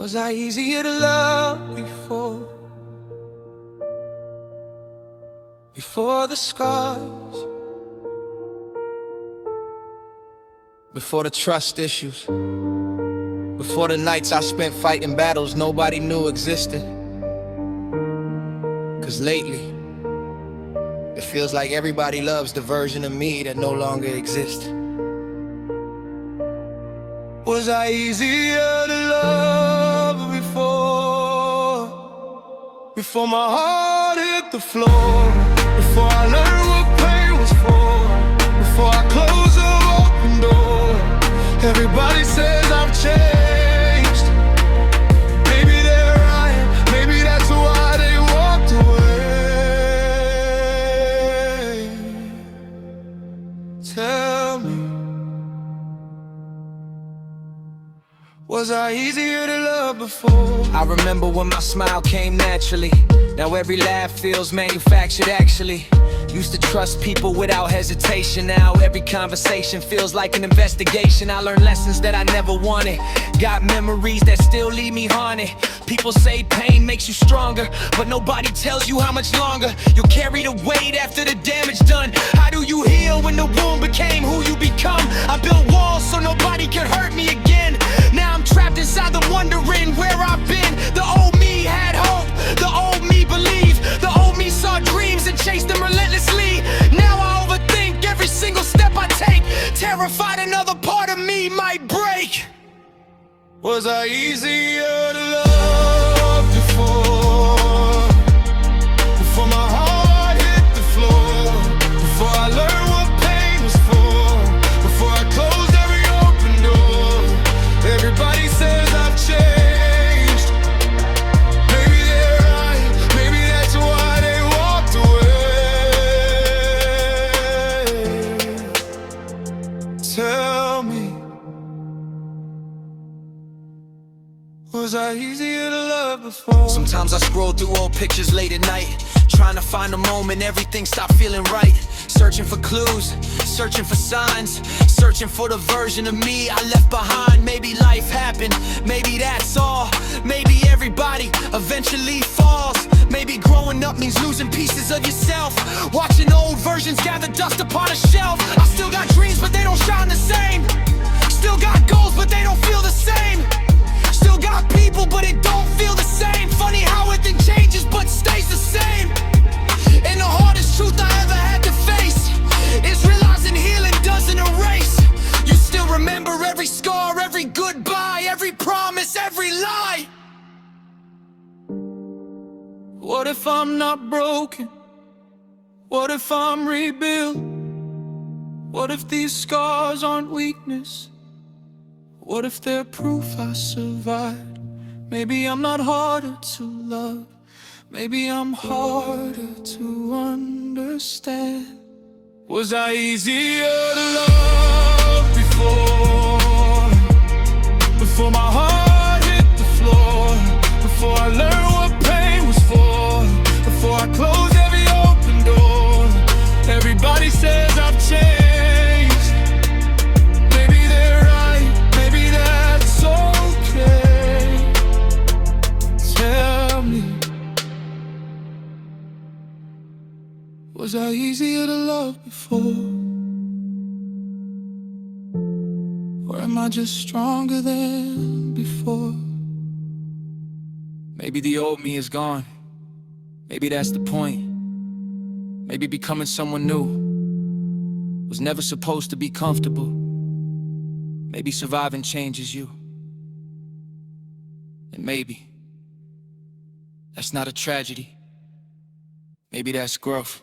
Was I easier to love before? Before the scars, before the trust issues, before the nights I spent fighting battles nobody knew existed. 'Cause lately, it feels like everybody loves the version of me that no longer exists. Was I easier to love before? Before my heart hit the floor, before I learned what pain was for, before I closed the open door. Everybody says I've changed. Maybe they're right, maybe that's why they walked away. Tell me, was I easier to love before? I remember when my smile came naturally. Now every laugh feels manufactured actually. Used to trust people without hesitation. Now every conversation feels like an investigation. I learned lessons that I never wanted. Got memories that still leave me haunted. People say pain makes you stronger, but nobody tells you how much longer you'll carry the weight after the damage done. How do you heal when the wound became who you become? I built walls so nobody could hurt me again. Now I'm trapped inside them wondering where I've been. The old me had hope, the old me believed, the old me saw dreams and chased them relentlessly. Now I overthink every single step I take, terrified another part of me might break. Was I easier to love before? Before my heart hit the floor, before I learned what pain was for, before I closed every open door. Everybody says I've changed. Maybe they're right, maybe that's why they walked away. Tell me, was I easier to love before? Sometimes I scroll through old pictures late at night, trying to find a moment everything stopped feeling right. Searching for clues, searching for signs, searching for the version of me I left behind. Maybe life happened, maybe that's all. Maybe everybody eventually falls. Maybe growing up means losing pieces of yourself, watching old versions gather dust upon a shelf. I still got dreams but they don't shine the same. Still got goals but they don't feel the same. Still got people, but it don't feel the same. Funny how everything changes, but stays the same. And the hardest truth I ever had to face is realizing healing doesn't erase. You still remember every scar, every goodbye, every promise, every lie. What if I'm not broken? What if I'm rebuilt? What if these scars aren't weakness? What if they're proof I survived? Maybe I'm not harder to love. Maybe I'm harder to understand. Was I easier to love before? Before my heart hit the floor, before I learned what pain was for, before I closed every open door. Everybody says I've changed. Was I easier to love before? Or am I just stronger than before? Maybe the old me is gone. Maybe that's the point. Maybe becoming someone new was never supposed to be comfortable. Maybe surviving changes you. And maybe that's not a tragedy. Maybe that's growth.